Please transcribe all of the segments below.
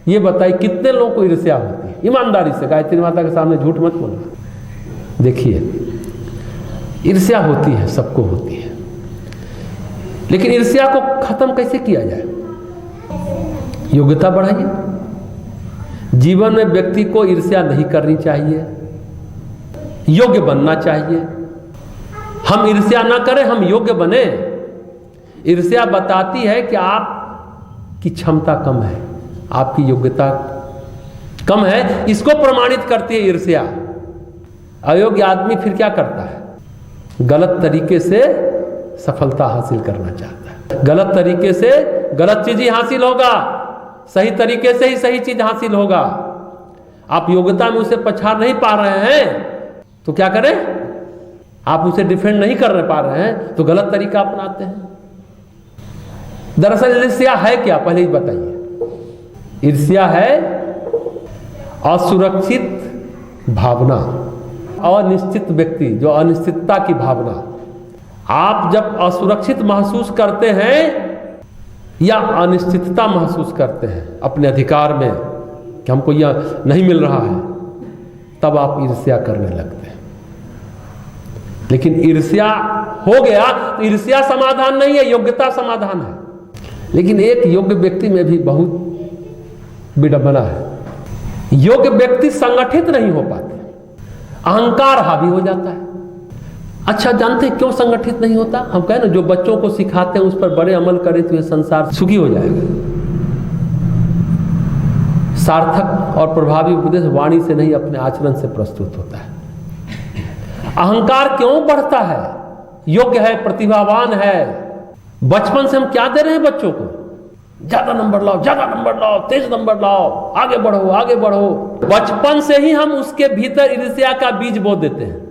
ये बताइए कितने लोगों को ईर्ष्या होती है? ईमानदारी से गायत्री माता के सामने झूठ मत बोलना। देखिए ईर्ष्या होती है, सबको होती है, लेकिन ईर्ष्या को खत्म कैसे किया जाए? योग्यता बढ़ाइए। जीवन में व्यक्ति को ईर्ष्या नहीं करनी चाहिए, योग्य बनना चाहिए। हम ईर्ष्या ना करें, हम योग्य बने। ईर्ष्या बताती है कि आपकी क्षमता कम है, आपकी योग्यता कम है, इसको प्रमाणित करती है ईर्ष्या। अयोग्य आदमी फिर क्या करता है? गलत तरीके से सफलता हासिल करना चाहता है, गलत तरीके से गलत चीज ही हासिल होगा, सही तरीके से ही सही चीज हासिल होगा। आप योग्यता में उसे पछाड़ नहीं पा रहे हैं तो क्या करें? आप उसे डिफेंड नहीं कर पा रहे हैं तो गलत तरीका अपनाते हैं। दरअसल ईर्ष्या है क्या, पहले ही बताइए। ईर्ष्या है असुरक्षित भावना, अनिश्चित व्यक्ति, जो अनिश्चितता की भावना। आप जब असुरक्षित महसूस करते हैं या अनिश्चितता महसूस करते हैं अपने अधिकार में कि हमको यह नहीं मिल रहा है, तब आप ईर्ष्या करने लगते हैं। लेकिन ईर्ष्या हो गया तो ईर्ष्या समाधान नहीं है, योग्यता समाधान है। लेकिन एक योग्य व्यक्ति में भी बहुत विडंबना है। योग्य व्यक्ति संगठित नहीं हो पाते, अहंकार हावी हो जाता है। अच्छा, जानते हैं क्यों संगठित नहीं होता? हम कहें ना, जो बच्चों को सिखाते हैं उस पर बड़े अमल करें तो ये संसार सुखी हो जाएगा। सार्थक और प्रभावी उपदेश वाणी से नहीं, अपने आचरण से प्रस्तुत होता है। अहंकार क्यों बढ़ता है? योग्य है, प्रतिभावान है, बचपन से हम क्या दे रहे हैं बच्चों को? ज्यादा नंबर लाओ, ज्यादा नंबर लाओ, तेज नंबर लाओ, आगे बढ़ो, आगे बढ़ो। बचपन से ही हम उसके भीतर ईर्ष्या का बीज बो देते हैं।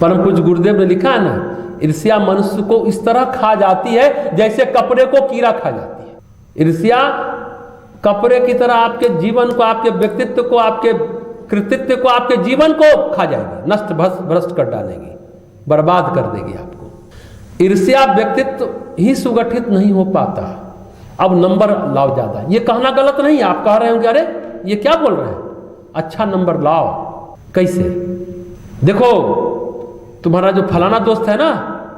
परम पूज्य गुरुदेव ने लिखा है ना, ईर्ष्या मनुष्य को इस तरह खा जाती है जैसे कपड़े को कीड़ा खा जाती है। ईर्ष्या कपड़े की तरह आपके जीवन को, आपके व्यक्तित्व को, आपके कृतित्व को, आपके जीवन को खा जाएगी, नष्ट भ्रष्ट कर डालेगी, बर्बाद कर देगी आपको। ईर्ष्या व्यक्तित्व ही सुगठित नहीं हो पाता। अब नंबर लाओ ज्यादा, ये कहना गलत नहीं है। आप कह रहे होंगे, अरे ये क्या बोल रहे हैं, अच्छा नंबर लाओ। कैसे? देखो, तुम्हारा जो फलाना दोस्त है ना,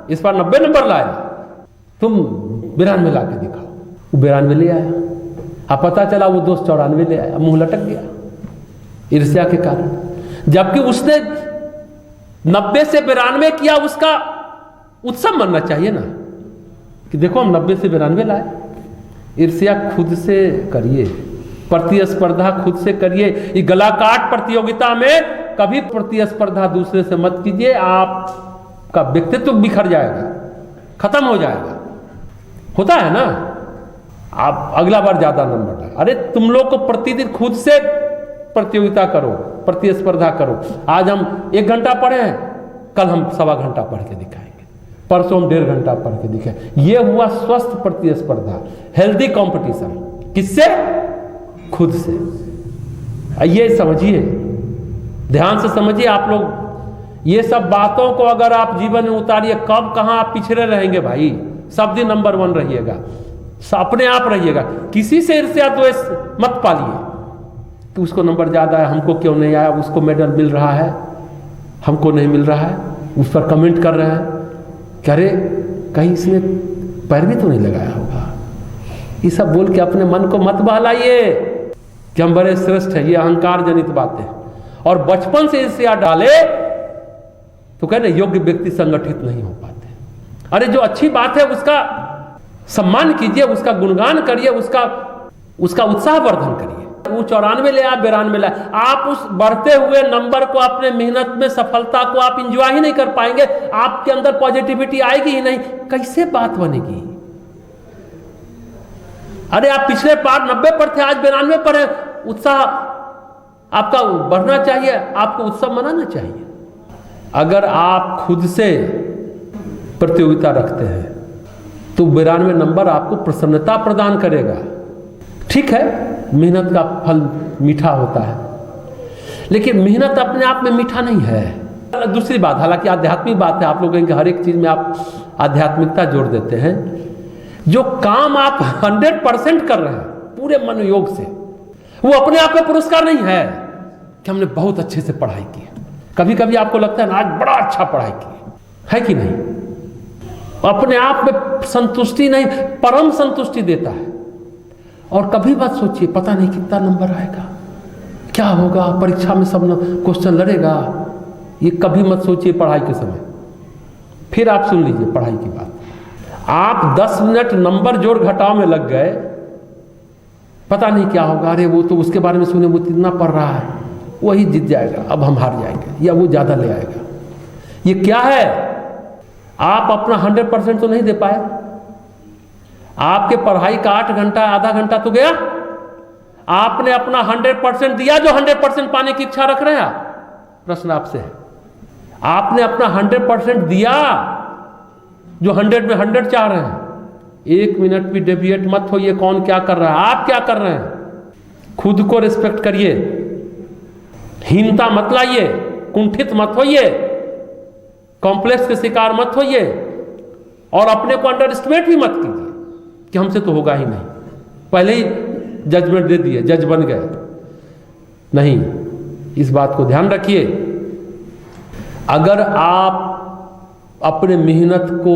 इस बार 90 नंबर लाया, तुम 92 ला के दिखाओ। वो 92 ले आया, अब पता चला वो दोस्त 94 ले आया, मुंह लटक गया ईर्ष्या के कारण। जबकि उसने 90 से 92 किया, उसका उत्सव मनना चाहिए ना कि देखो हम 90 से 92 लाए। ईर्ष्या खुद से करिए, प्रतिस्पर्धा खुद से करिए। ये गलाकाट प्रतियोगिता में कभी प्रतिस्पर्धा दूसरे से मत कीजिए, आपका व्यक्तित्व बिखर जाएगा, खत्म हो जाएगा। होता है ना, आप अगला बार ज्यादा नंबर लाए। अरे तुम लोग को प्रतिदिन खुद से प्रतियोगिता करो, प्रतिस्पर्धा करो। आज हम 1 घंटा पढ़े हैं, कल हम 1.25 घंटा पढ़ के दिखाएंगे, परसों हम 1.5 घंटा पढ़ के दिखाएंगे। ये हुआ स्वस्थ प्रतिस्पर्धा, हेल्दी कंपटीशन। किससे? खुद से। ये समझिए, ध्यान से समझिए आप लोग। ये सब बातों को अगर आप जीवन में उतारिए, कब कहां आप पिछड़े रहेंगे भाई। सब दिन नंबर 1 रहिएगा, अपने आप रहिएगा। किसी से ईर्ष्या द्वेष मत पालिए कि उसको नंबर ज्यादा है, हमको क्यों नहीं आया, उसको मेडल मिल रहा है, हमको नहीं मिल रहा है, उस पर कमेंट कर रहे हैं कि अरे कहीं इसने पैर भी तो नहीं लगाया होगा। ये सब बोल के अपने मन को मत बहलाइए कि हम बड़े श्रेष्ठ हैं। ये अहंकार जनित बातें। और बचपन से ईर्ष्या डाले तो कहने योग्य व्यक्ति संगठित नहीं हो पाते। अरे जो अच्छी बात है उसका सम्मान कीजिए, उसका गुणगान करिए, उसका उत्साहवर्धन करिए। वो 94 ले आया, 92 ले आया, आप उस बढ़ते हुए नंबर को, अपने मेहनत में सफलता को आप इंजॉय ही नहीं कर पाएंगे। आपके अंदर पॉजिटिविटी आएगी ही नहीं, कैसे बात बनेगी? अरे आप पिछले बार 90 पर थे, आज 92 पर है। उत्साह आपका बढ़ना चाहिए, आपको उत्सव मनाना चाहिए। अगर आप खुद से प्रतियोगिता रखते हैं तो 92 नंबर आपको प्रसन्नता प्रदान करेगा। ठीक है, मेहनत का फल मीठा होता है, लेकिन मेहनत अपने आप में मीठा नहीं है। दूसरी बात, हालांकि आध्यात्मिक बात है, आप लोग कहेंगे हर एक चीज में आप आध्यात्मिकता जोड़ देते हैं। जो काम आप 100% कर रहे हैं पूरे मनोयोग से, वो अपने आप में पुरस्कार नहीं है कि हमने बहुत अच्छे से पढ़ाई की। कभी कभी आपको लगता है ना आज बड़ा अच्छा पढ़ाई की है कि नहीं, अपने आप में संतुष्टि नहीं, परम संतुष्टि देता है। और कभी मत सोचिए पता नहीं कितना नंबर आएगा, क्या होगा, परीक्षा में सब क्वेश्चन लड़ेगा, ये कभी मत सोचिए पढ़ाई के समय। फिर आप सुन लीजिए पढ़ाई की बात, आप 10 मिनट नंबर जोड़ घटाव में लग गए, पता नहीं क्या होगा, अरे वो तो उसके बारे में सुने, वो इतना पढ़ रहा है, वही जीत जाएगा, अब हम हार जाएंगे, या वो ज़्यादा ले आएगा। ये क्या है? आप अपना 100% तो नहीं दे पाए। आपके पढ़ाई का 8 घंटा आधा घंटा तो गया, आपने अपना 100% दिया जो 100% पाने की इच्छा रख रहे हैं आप? प्रश्न आपसे है, आपने अपना 100% दिया जो 100 में 100 चाह रहे हैं? 1 मिनट भी डेविएट मत होइए, कौन क्या कर रहा है, आप क्या कर रहे हैं। खुद को रिस्पेक्ट करिए, हीनता मत लाइए, कुंठित मत होइए, कॉम्प्लेक्स के शिकार मत होइए, और अपने को अंडर एस्टिमेट भी मत कीजिए कि हमसे तो होगा ही नहीं, पहले ही जजमेंट दे दिए, जज बन गए। नहीं, इस बात को ध्यान रखिए। अगर आप अपने मेहनत को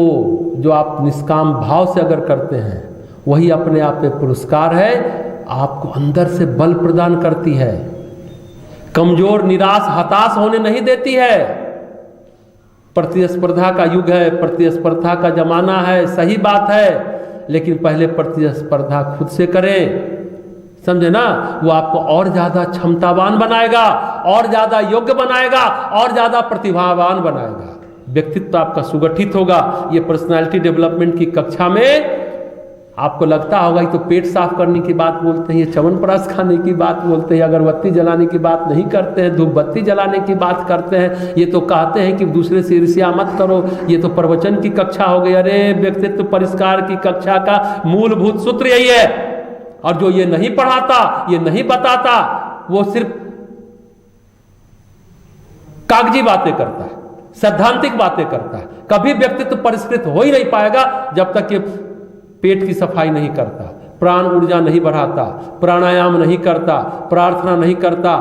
जो आप निष्काम भाव से अगर करते हैं, वही अपने आप में पुरस्कार है, आपको अंदर से बल प्रदान करती है, कमजोर निराश हताश होने नहीं देती है। प्रतिस्पर्धा का युग है, प्रतिस्पर्धा का जमाना है, सही बात है, लेकिन पहले प्रतिस्पर्धा खुद से करें, समझे ना। वो आपको और ज्यादा क्षमतावान बनाएगा, और ज्यादा योग्य बनाएगा, और ज्यादा प्रतिभावान बनाएगा। व्यक्तित्व आपका सुगठित होगा। ये पर्सनालिटी डेवलपमेंट की कक्षा में आपको लगता होगा ये तो पेट साफ करने की बात बोलते हैं, ये च्यवनप्राश खाने की बात बोलते हैं, अगरबत्ती जलाने की बात नहीं करते हैं, धूप बत्ती जलाने की बात करते हैं, ये तो कहते हैं कि दूसरे से ईर्ष्या मत करो, ये तो प्रवचन की कक्षा हो गई। अरे व्यक्तित्व परिष्कार की कक्षा का मूलभूत सूत्र यही है। और जो ये नहीं पढ़ाता, ये नहीं बताता, वो सिर्फ कागजी बातें करता है, सैद्धांतिक बातें करता है। कभी व्यक्तित्व परिष्कृत हो ही नहीं पाएगा जब तक ये पेट की सफाई नहीं करता, प्राण ऊर्जा नहीं बढ़ाता, प्राणायाम नहीं करता, प्रार्थना नहीं करता।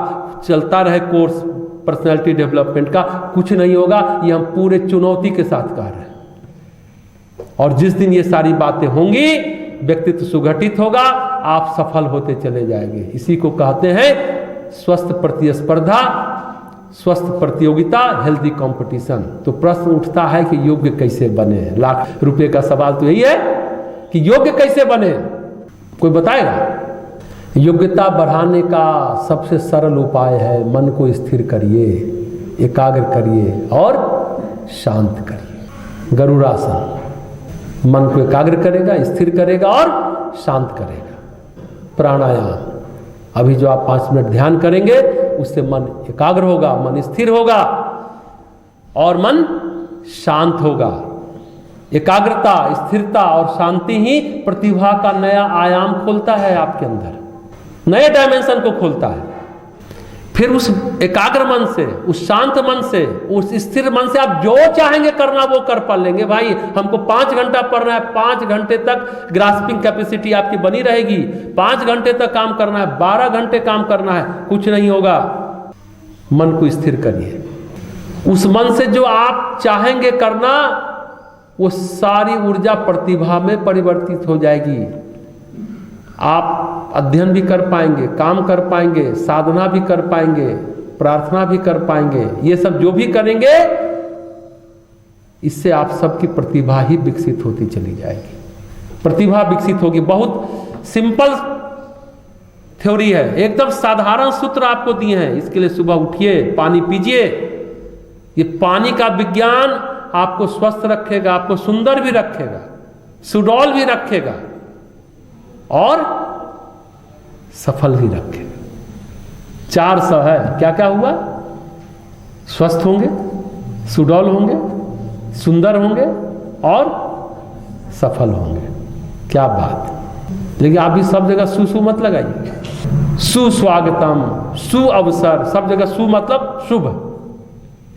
चलता रहे कोर्स पर्सनालिटी डेवलपमेंट का, कुछ नहीं होगा। ये हम पूरे चुनौती के साथ कह रहे हैं। और जिस दिन ये सारी बातें होंगी, व्यक्तित्व सुगठित होगा, आप सफल होते चले जाएंगे। इसी को कहते हैं स्वस्थ प्रतिस्पर्धा, स्वस्थ प्रतियोगिता, हेल्दी कंपटीशन। तो प्रश्न उठता है कि योग्य कैसे बने। लाख रुपए का सवाल तो यही है कि योग्य कैसे बने, कोई बताएगा? योग्यता बढ़ाने का सबसे सरल उपाय है मन को स्थिर करिए, एकाग्र करिए और शांत करिए। गरुड़ासन मन को एकाग्र करेगा, स्थिर करेगा और शांत करेगा। प्राणायाम, अभी जो आप 5 मिनट ध्यान करेंगे उससे मन एकाग्र होगा, मन स्थिर होगा और मन शांत होगा। एकाग्रता, स्थिरता और शांति ही प्रतिभा का नया आयाम खोलता है, आपके अंदर नए डायमेंशन को खोलता है। फिर उस एकाग्र मन से, उस शांत मन से, उस स्थिर मन से आप जो चाहेंगे करना वो कर पा लेंगे। भाई हमको 5 घंटा पढ़ना है, 5 घंटे तक ग्रास्पिंग कैपेसिटी आपकी बनी रहेगी, 5 घंटे तक काम करना है, 12 घंटे काम करना है, कुछ नहीं होगा। मन को स्थिर करिए। उस मन से जो आप चाहेंगे करना, वो सारी ऊर्जा प्रतिभा में परिवर्तित हो जाएगी। आप अध्ययन भी कर पाएंगे, काम कर पाएंगे, साधना भी कर पाएंगे, प्रार्थना भी कर पाएंगे। ये सब जो भी करेंगे, इससे आप सबकी प्रतिभा ही विकसित होती चली जाएगी। प्रतिभा विकसित होगी। बहुत सिंपल थ्योरी है, एकदम साधारण सूत्र आपको दिए हैं। इसके लिए सुबह उठिए, पानी पीजिए। ये पानी का विज्ञान आपको स्वस्थ रखेगा, आपको सुंदर भी रखेगा, सुडौल भी रखेगा और सफल भी रखेगा। 4 स है, क्या क्या हुआ? स्वस्थ होंगे, सुडौल होंगे, सुंदर होंगे और सफल होंगे। क्या बात। लेकिन आप भी सब जगह सु मत लगाइए। सुस्वागतम, सु अवसर, सब जगह सु मतलब शुभ,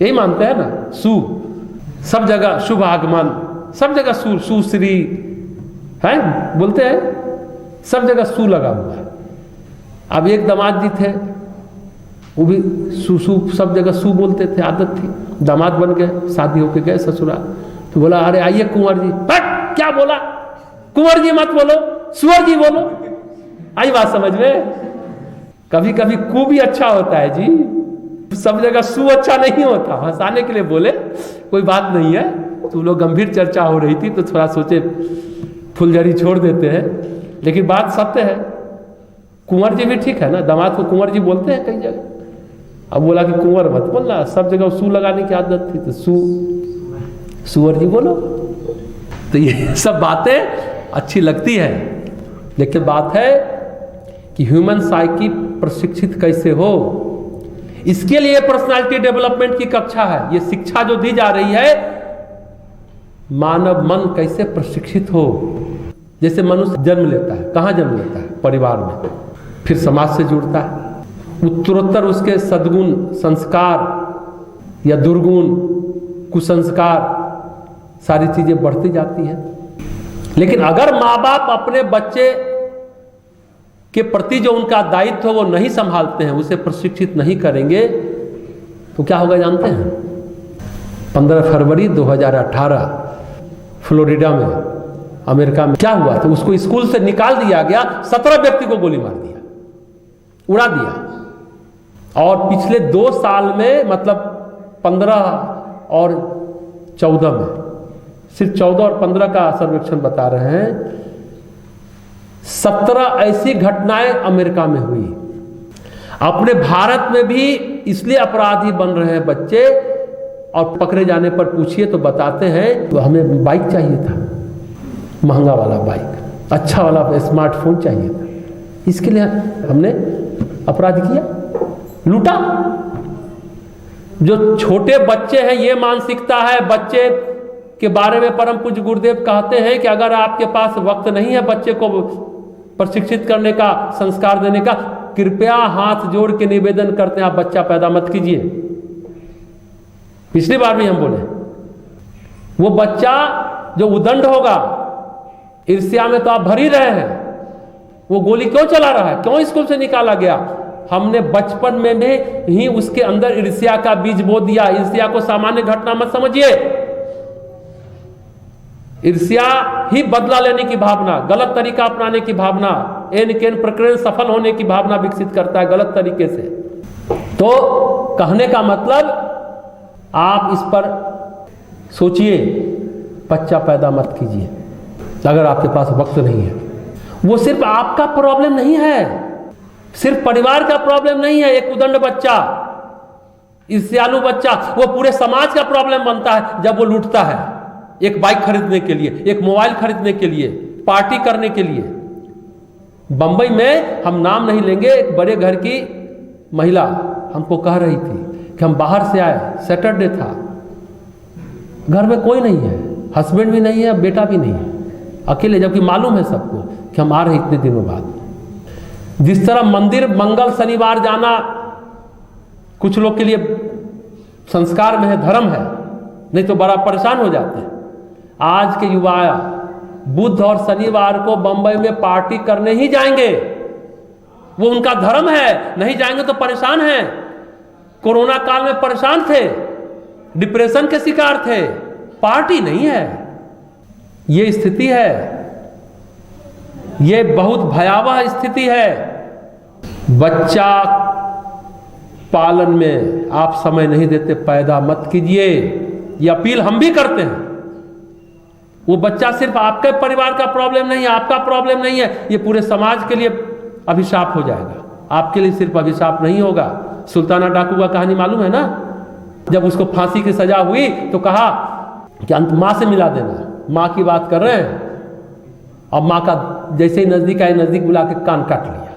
यही मानते हैं ना। सु सब जगह शुभ आगमन, सब जगह सुश्री है बोलते हैं, सब जगह सु लगा हुआ है। अब एक दामाद जी थे, वो भी सू सब जगह सू बोलते थे, आदत थी। दामाद बन गए, शादी होके गए ससुराल, तो बोला अरे आइए कुंवर जी। बट क्या बोला, कुंवर जी मत बोलो, सुअर जी बोलो। आई बात समझ में? कभी कभी कु भी अच्छा होता है जी, सब जगह सु अच्छा नहीं होता। हंसाने के लिए बोले, कोई बात नहीं है। तो लोग गंभीर चर्चा हो रही थी तो थोड़ा सोचे फुलझड़ी छोड़ देते हैं, लेकिन बात सत्य है। कुंवर जी भी ठीक है ना, दामाद को कुंवर जी बोलते हैं कई जगह। अब बोला कि कुंवर मत बोलना, सब जगह सू लगाने की आदत थी, तो सुअर जी बोलो। तो ये सब बातें अच्छी लगती है, लेकिन बात है कि ह्यूमन साइकी प्रशिक्षित कैसे हो। इसके लिए पर्सनालिटी डेवलपमेंट की कक्षा है, ये शिक्षा जो दी जा रही है, मानव मन कैसे प्रशिक्षित हो। जैसे मनुष्य जन्म लेता है, कहाँ जन्म लेता है? परिवार में, फिर समाज से जुड़ता है, उत्तरोत्तर उसके सद्गुण संस्कार या दुर्गुण कुसंस्कार सारी चीजें बढ़ती जाती हैं। लेकिन अगर माँ बाप अपने बच्चे के प्रति जो उनका दायित्व वो नहीं संभालते हैं, उसे प्रशिक्षित नहीं करेंगे, तो क्या होगा जानते हैं? 15 फरवरी 2018 फ्लोरिडा में, अमेरिका में क्या हुआ था? उसको स्कूल से निकाल दिया गया, 17 व्यक्ति को गोली मार दिया, उड़ा दिया। और पिछले 2 साल में, मतलब 15 और 14 में, सिर्फ 14 और 15 का सर्वेक्षण बता रहे हैं, 17 ऐसी घटनाएं अमेरिका में हुई। अपने भारत में भी इसलिए अपराधी बन रहे हैं बच्चे, और पकड़े जाने पर पूछिए तो बताते हैं तो हमें बाइक चाहिए था, महंगा वाला बाइक, अच्छा वाला स्मार्टफोन चाहिए था, इसके लिए हमने अपराध किया, लूटा। जो छोटे बच्चे हैं, ये मानसिकता है बच्चे के बारे में। परम पूज्य गुरुदेव कहते हैं कि अगर आपके पास वक्त नहीं है बच्चे को प्रशिक्षित करने का, संस्कार देने का, कृपया हाथ जोड़ के निवेदन करते हैं, आप बच्चा पैदा मत कीजिए। पिछली बार भी हम बोले, वो बच्चा जो उदंड होगा, ईर्ष्या में तो आप भर ही रहे हैं, वो गोली क्यों चला रहा है, क्यों स्कूल से निकाला गया? हमने बचपन में ही उसके अंदर ईर्ष्या का बीज बो दिया। ईर्ष्या को सामान्य घटना मत समझिए, ईर्ष्या ही बदला लेने की भावना, गलत तरीका अपनाने की भावना, एन केन प्रकरण सफल होने की भावना विकसित करता है गलत तरीके से। तो कहने का मतलब, आप इस पर सोचिए, बच्चा पैदा मत कीजिए अगर आपके पास वक्त नहीं है। वो सिर्फ आपका प्रॉब्लम नहीं है, सिर्फ परिवार का प्रॉब्लम नहीं है। एक उदंड बच्चा, ईर्ष्यालु बच्चा, वो पूरे समाज का प्रॉब्लम बनता है जब वो लूटता है, एक बाइक खरीदने के लिए, एक मोबाइल खरीदने के लिए, पार्टी करने के लिए। बंबई में, हम नाम नहीं लेंगे, एक बड़े घर की महिला हमको कह रही थी कि हम बाहर से आए, सैटरडे था, घर में कोई नहीं है, हस्बैंड भी नहीं है, बेटा भी नहीं है, अकेले, जबकि मालूम है सबको कि हम आ रहे इतने दिनों बाद। जिस तरह मंदिर मंगल शनिवार जाना कुछ लोग के लिए संस्कार में है, धर्म है, नहीं तो बड़ा परेशान हो जाते हैं। आज के युवा बुध और शनिवार को बंबई में पार्टी करने ही जाएंगे, वो उनका धर्म है, नहीं जाएंगे तो परेशान हैं। कोरोना काल में परेशान थे, डिप्रेशन के शिकार थे, पार्टी नहीं है। ये स्थिति है, ये बहुत भयावह स्थिति है। बच्चा पालन में आप समय नहीं देते, पैदा मत कीजिए, ये अपील हम भी करते हैं। वो बच्चा सिर्फ आपके परिवार का प्रॉब्लम नहीं है, आपका प्रॉब्लम नहीं है, ये पूरे समाज के लिए अभिशाप हो जाएगा। आपके लिए सिर्फ अभिशाप नहीं होगा। सुल्ताना डाकू का कहानी मालूम है ना? जब उसको फांसी की सजा हुई तो कहा कि अंत माँ से मिला देना, माँ की बात कर रहे हैं, और माँ का जैसे ही नजदीक आए, नजदीक बुला के कान काट लिया।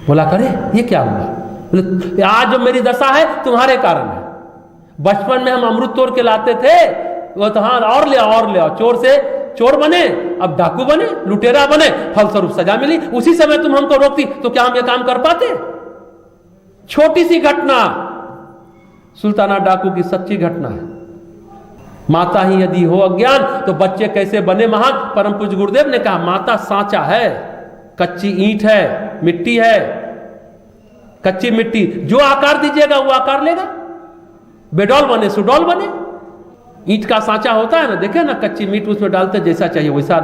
बोला करे ये क्या हुआ? बोले आज जो मेरी दशा है तुम्हारे कारण है। बचपन में हम अमृत तोड़ के लाते थे, वो तो हाँ और ले आओ, चोर से चोर बने, अब डाकू बने, लुटेरा बने, फलस्वरूप सजा मिली। उसी समय तुम हमको रोकती तो क्या हम ये काम कर पाते? छोटी सी घटना, सुल्ताना डाकू की सच्ची घटना है। माता ही यदि हो अज्ञान तो बच्चे कैसे बने महान? परम पूज्य गुरुदेव ने कहा, माता सांचा है, कच्ची ईंट है, मिट्टी है, कच्ची मिट्टी जो आकार दीजिएगा वो आकार लेगा, बेडौल बने सुडौल बने। ईंट का सांचा होता है ना, देखे ना, कच्ची मीट उसमें डालते जैसा चाहिए वैसा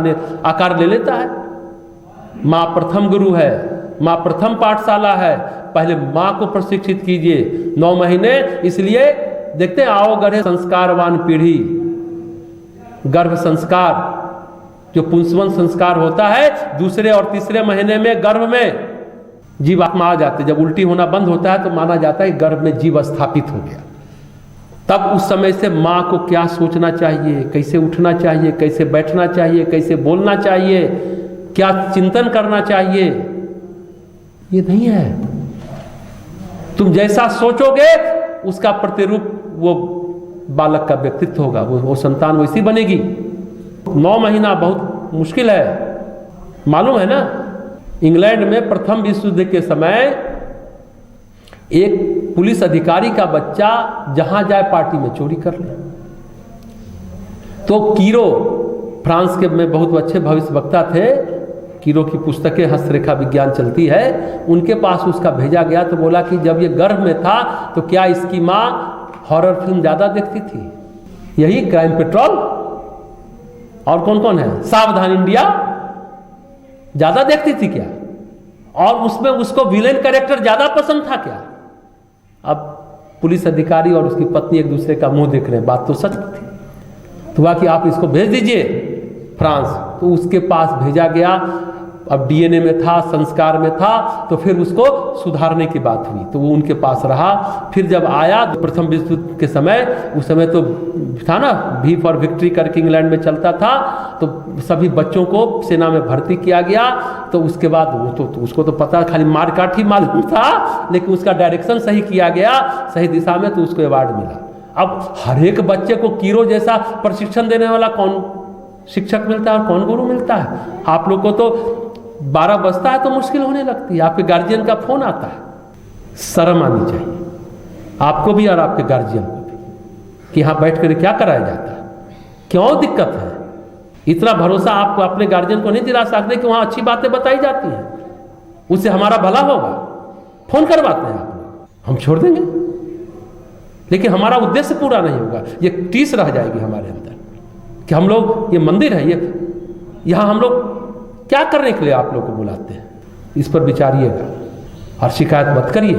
आकार ले लेता है। माँ प्रथम गुरु है, माँ प्रथम पाठशाला है, पहले माँ को प्रशिक्षित कीजिए 9 महीने। इसलिए देखते हैं, आओ गढ़े संस्कारवान पीढ़ी, गर्भ संस्कार जो पुंसवन संस्कार होता है, दूसरे और तीसरे महीने में गर्भ में जीव आत्मा आ जाते। जब उल्टी होना बंद होता है तो माना जाता है गर्भ में जीव स्थापित हो गया। तब उस समय से माँ को क्या सोचना चाहिए, कैसे उठना चाहिए, कैसे बैठना चाहिए, कैसे बोलना चाहिए, क्या चिंतन करना चाहिए, ये नहीं है। तुम जैसा सोचोगे उसका प्रतिरूप वो बालक का व्यक्तित्व होगा, वो संतान वैसी बनेगी। 9 महीना बहुत मुश्किल है। मालूम है ना, इंग्लैंड में प्रथम विश्व युद्ध के समय एक पुलिस अधिकारी का बच्चा जहां जाए पार्टी में चोरी कर ले। तो कीरो, फ्रांस के में बहुत अच्छे भविष्यवक्ता थे, कीरो की पुस्तकें हस्तरेखा विज्ञान चलती है, उनके पास उसका भेजा गया। तो बोला कि जब ये गर्भ में था तो क्या इसकी माँ हॉरर फिल्म ज्यादा देखती थी? यही क्राइम पेट्रोल और कौन कौन है, सावधान इंडिया ज्यादा देखती थी क्या? और उसमें उसको विलेन कैरेक्टर ज्यादा पसंद था क्या? अब पुलिस अधिकारी और उसकी पत्नी एक दूसरे का मुंह देख रहे हैं, बात तो सच थी। तो कहा कि आप इसको भेज दीजिए फ्रांस। तो उसके पास भेजा गया। अब डीएनए में था, संस्कार में था, तो फिर उसको सुधारने की बात हुई, तो वो उनके पास रहा। फिर जब आया प्रथम विश्व युद्ध के समय, उस समय तो था ना वी फॉर विक्ट्री करके इंग्लैंड में चलता था, तो सभी बच्चों को सेना में भर्ती किया गया। तो उसके बाद वो तो उसको तो पता खाली मारकाट ही मालूम था, लेकिन उसका डायरेक्शन सही किया गया, सही दिशा में, तो उसको अवार्ड मिला। अब हर एक बच्चे को कीरो जैसा प्रशिक्षण देने वाला कौन शिक्षक मिलता है और कौन गुरु मिलता है? आप लोग को तो 12 बजता है तो मुश्किल होने लगती है, आपके गार्जियन का फोन आता है। शर्म आनी चाहिए आपको भी और आपके गार्जियन को भी कि यहाँ बैठ कर क्या कराया जाता है, क्यों दिक्कत है? इतना भरोसा आप अपने गार्जियन को नहीं दिला सकते कि वहाँ अच्छी बातें बताई जाती हैं, उससे हमारा भला होगा। फोन करवाते हैं आप, हम छोड़ देंगे, लेकिन हमारा उद्देश्य पूरा नहीं होगा। ये टीस रह जाएगी हमारे अंदर कि हम लोग, ये मंदिर है, ये यहाँ हम लोग क्या करने के लिए आप लोग को बुलाते हैं? इस पर विचारिएगा और शिकायत मत करिए।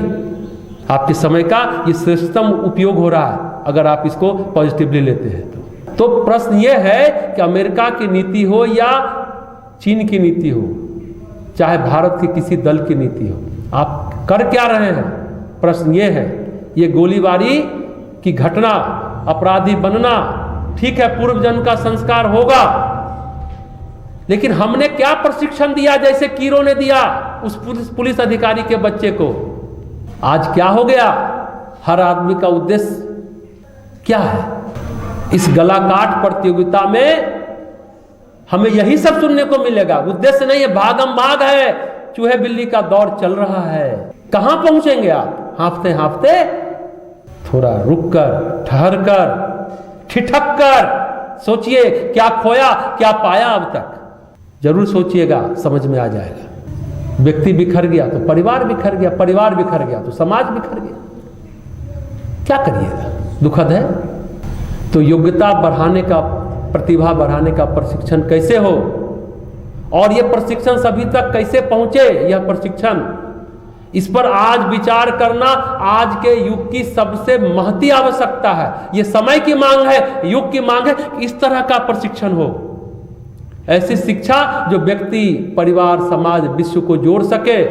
आपके समय का ये श्रेष्ठतम उपयोग हो रहा है अगर आप इसको पॉजिटिवली लेते हैं तो प्रश्न ये है कि अमेरिका की नीति हो या चीन की नीति हो, चाहे भारत के किसी दल की नीति हो, आप कर क्या रहे हैं? प्रश्न ये है। ये गोलीबारी की घटना, अपराधी बनना, ठीक है, पूर्व जन्म का संस्कार होगा, लेकिन हमने क्या प्रशिक्षण दिया जैसे कीरो ने दिया उस पुलिस अधिकारी के बच्चे को? आज क्या हो गया? हर आदमी का उद्देश्य क्या है? इस गलाकाट प्रतियोगिता में हमें यही सब सुनने को मिलेगा। उद्देश्य नहीं है, भागम भाग है, चूहे बिल्ली का दौर चल रहा है। कहां पहुंचेंगे आप? हांफते हांफते, थोड़ा रुक कर, ठहर कर, ठिठक कर सोचिए, क्या खोया क्या पाया अब तक? जरूर सोचिएगा, समझ में आ जाएगा। व्यक्ति बिखर गया तो परिवार बिखर गया, परिवार बिखर गया तो समाज बिखर गया। क्या करिएगा? दुखद है। तो योग्यता बढ़ाने का, प्रतिभा बढ़ाने का प्रशिक्षण कैसे हो, और यह प्रशिक्षण सभी तक कैसे पहुंचे, यह प्रशिक्षण, इस पर आज विचार करना आज के युग की सबसे महती आवश्यकता है। यह समय की मांग है, युग की मांग है कि इस तरह का प्रशिक्षण हो। ऐसी शिक्षा जो व्यक्ति, परिवार, समाज, विश्व को जोड़ सके,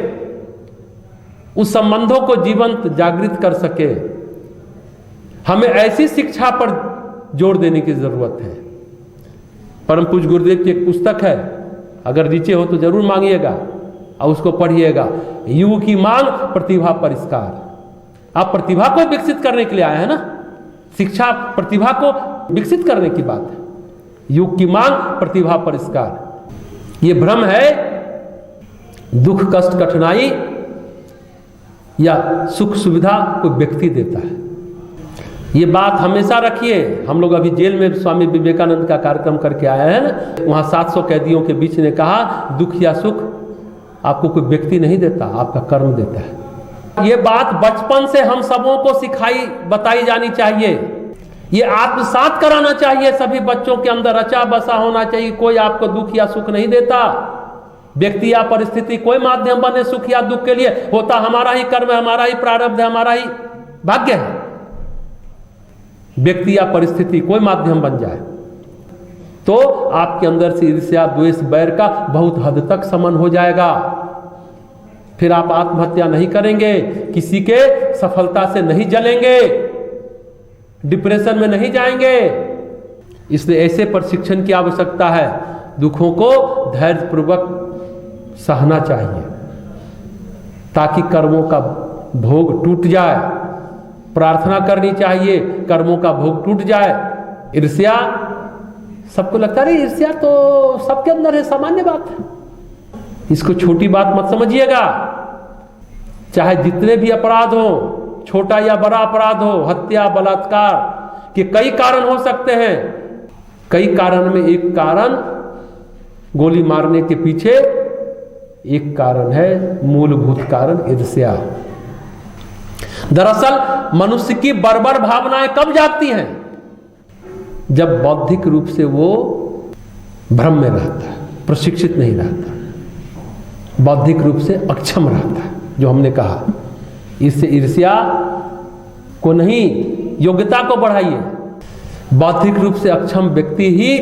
उस संबंधों को जीवंत जागृत कर सके। हमें ऐसी शिक्षा पर जोर देने की जरूरत है। परम पूज्य गुरुदेव की एक पुस्तक है, अगर नीचे हो तो जरूर मांगिएगा और उसको पढ़िएगा। युग की मांग, प्रतिभा परिष्कार। आप प्रतिभा को विकसित करने के लिए आए हैं ना, शिक्षा प्रतिभा को विकसित करने की बात है। युग की मांग, प्रतिभा परिष्कार। ये भ्रम है दुख कष्ट कठिनाई या सुख सुविधा कोई व्यक्ति देता है। ये बात हमेशा रखिए। हम लोग अभी जेल में स्वामी विवेकानंद का कार्यक्रम करके आए हैं ना, वहाँ 700 कैदियों के बीच ने कहा दुख या सुख आपको कोई व्यक्ति नहीं देता, आपका कर्म देता है। ये बात बचपन से हम सबों को सिखाई बताई जानी चाहिए। ये आत्मसात कराना चाहिए सभी बच्चों के अंदर, रचा बसा होना चाहिए। कोई आपको दुख या सुख नहीं देता, व्यक्ति या परिस्थिति कोई माध्यम बने सुख या दुख के लिए, होता हमारा ही कर्म है, हमारा ही प्रारब्ध है, हमारा ही भाग्य है। व्यक्ति या परिस्थिति कोई माध्यम बन जाए तो आपके अंदर से ईर्ष्या द्वेष बैर का बहुत हद तक शमन हो जाएगा। फिर आप आत्महत्या नहीं करेंगे, किसी के सफलता से नहीं जलेंगे, डिप्रेशन में नहीं जाएंगे। इसलिए ऐसे प्रशिक्षण की आवश्यकता है। दुखों को धैर्यपूर्वक सहना चाहिए ताकि कर्मों का भोग टूट जाए। प्रार्थना करनी चाहिए कर्मों का भोग टूट जाए। ईर्ष्या, सबको लगता है ईर्ष्या तो सबके अंदर है, सामान्य बात है, इसको छोटी बात मत समझिएगा। चाहे जितने भी अपराध हो, छोटा या बड़ा अपराध हो, हत्या बलात्कार के कई कारण हो सकते हैं। कई कारण में एक कारण गोली मारने के पीछे एक कारण है, मूलभूत कारण ईर्ष्या। दरअसल मनुष्य की बर्बर भावनाएं कब जागती हैं? जब बौद्धिक रूप से वो भ्रम में रहता है, प्रशिक्षित नहीं रहता, बौद्धिक रूप से अक्षम रहता है। जो हमने कहा, इससे ईर्ष्या को नहीं, योग्यता को बढ़ाइए। बौद्धिक रूप से अक्षम व्यक्ति ही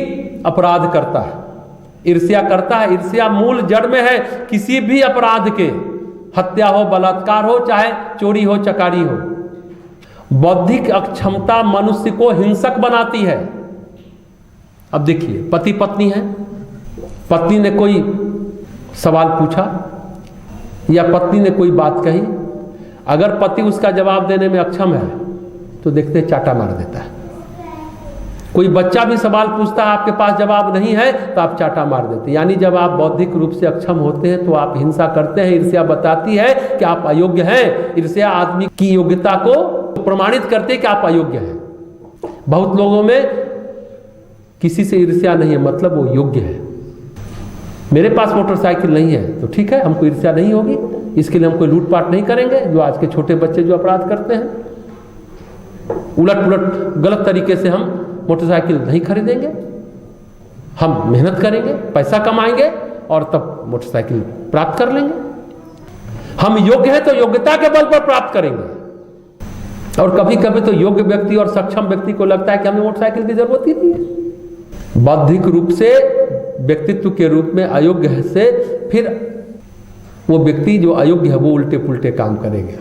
अपराध करता है, ईर्ष्या करता है। ईर्ष्या मूल जड़ में है किसी भी अपराध के, हत्या हो, बलात्कार हो, चाहे चोरी हो, चकारी हो। बौद्धिक अक्षमता मनुष्य को हिंसक बनाती है। अब देखिए, पति पत्नी है, पत्नी ने कोई सवाल पूछा या पत्नी ने कोई बात कही, अगर पति उसका जवाब देने में अक्षम है तो देखते चाटा मार देता है। कोई बच्चा भी सवाल पूछता है, आपके पास जवाब नहीं है तो आप चाटा मार देते। यानी जब आप बौद्धिक रूप से अक्षम होते हैं तो आप हिंसा करते हैं। ईर्ष्या बताती है कि आप अयोग्य हैं। ईर्ष्या आदमी की योग्यता को प्रमाणित करते हैं कि आप अयोग्य हैं। बहुत लोगों में किसी से ईर्ष्या नहीं है, मतलब वो योग्य है। मेरे पास मोटरसाइकिल नहीं है तो ठीक है, हमको ईर्ष्या नहीं होगी, इसके लिए हम कोई लूटपाट नहीं करेंगे। जो आज के छोटे बच्चे जो अपराध करते हैं, उलट पुलट गलत तरीके से हम मोटरसाइकिल नहीं खरीदेंगे। हम मेहनत करेंगे, पैसा कमाएंगे और तब मोटरसाइकिल प्राप्त कर लेंगे। हम योग्य हैं तो योग्यता के बल पर प्राप्त करेंगे। और कभी कभी तो योग्य व्यक्ति और सक्षम व्यक्ति को लगता है कि हमें मोटरसाइकिल की जरूरत ही नहीं है। बौद्धिक रूप से व्यक्तित्व के रूप में अयोग्य है से फिर वो व्यक्ति जो अयोग्य है वो उल्टे पुल्टे काम करेंगे।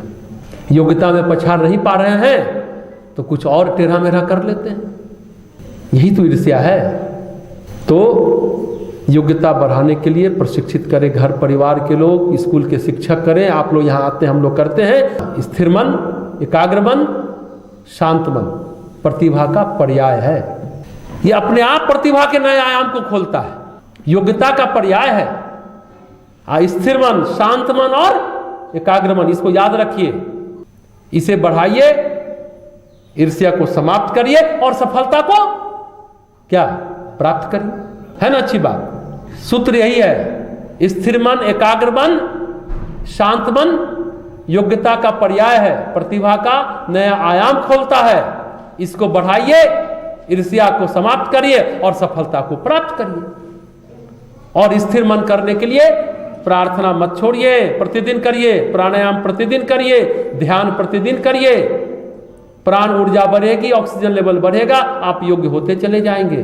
योग्यता में पछाड़ नहीं पा रहे हैं तो कुछ और टेढ़ा मेढ़ा कर लेते हैं। यही तो ईर्ष्या है। तो योग्यता बढ़ाने के लिए प्रशिक्षित करें घर परिवार के लोग, स्कूल के शिक्षक करें। आप लोग यहाँ आते हैं, हम लोग करते हैं। स्थिर मन, एकाग्र मन, शांत मन प्रतिभा का पर्याय है। ये अपने आप प्रतिभा के नए आयाम को खोलता है, योग्यता का पर्याय है। स्थिर मन, शांत मन और एकाग्र मन, इसको याद रखिए, इसे बढ़ाइए, ईर्ष्या को समाप्त करिए और सफलता को क्या प्राप्त करिए। है ना अच्छी बात? सूत्र यही है, स्थिर मन, एकाग्र मन, शांत मन योग्यता का पर्याय है, प्रतिभा का नया आयाम खोलता है। इसको बढ़ाइए, ईर्ष्या को समाप्त करिए और सफलता को प्राप्त करिए। और स्थिर मन करने के लिए प्रार्थना मत छोड़िए, प्रतिदिन करिए, प्राणायाम प्रतिदिन करिए, ध्यान प्रतिदिन करिए। प्राण ऊर्जा बढ़ेगी, ऑक्सीजन लेवल बढ़ेगा, आप योग्य होते चले जाएंगे।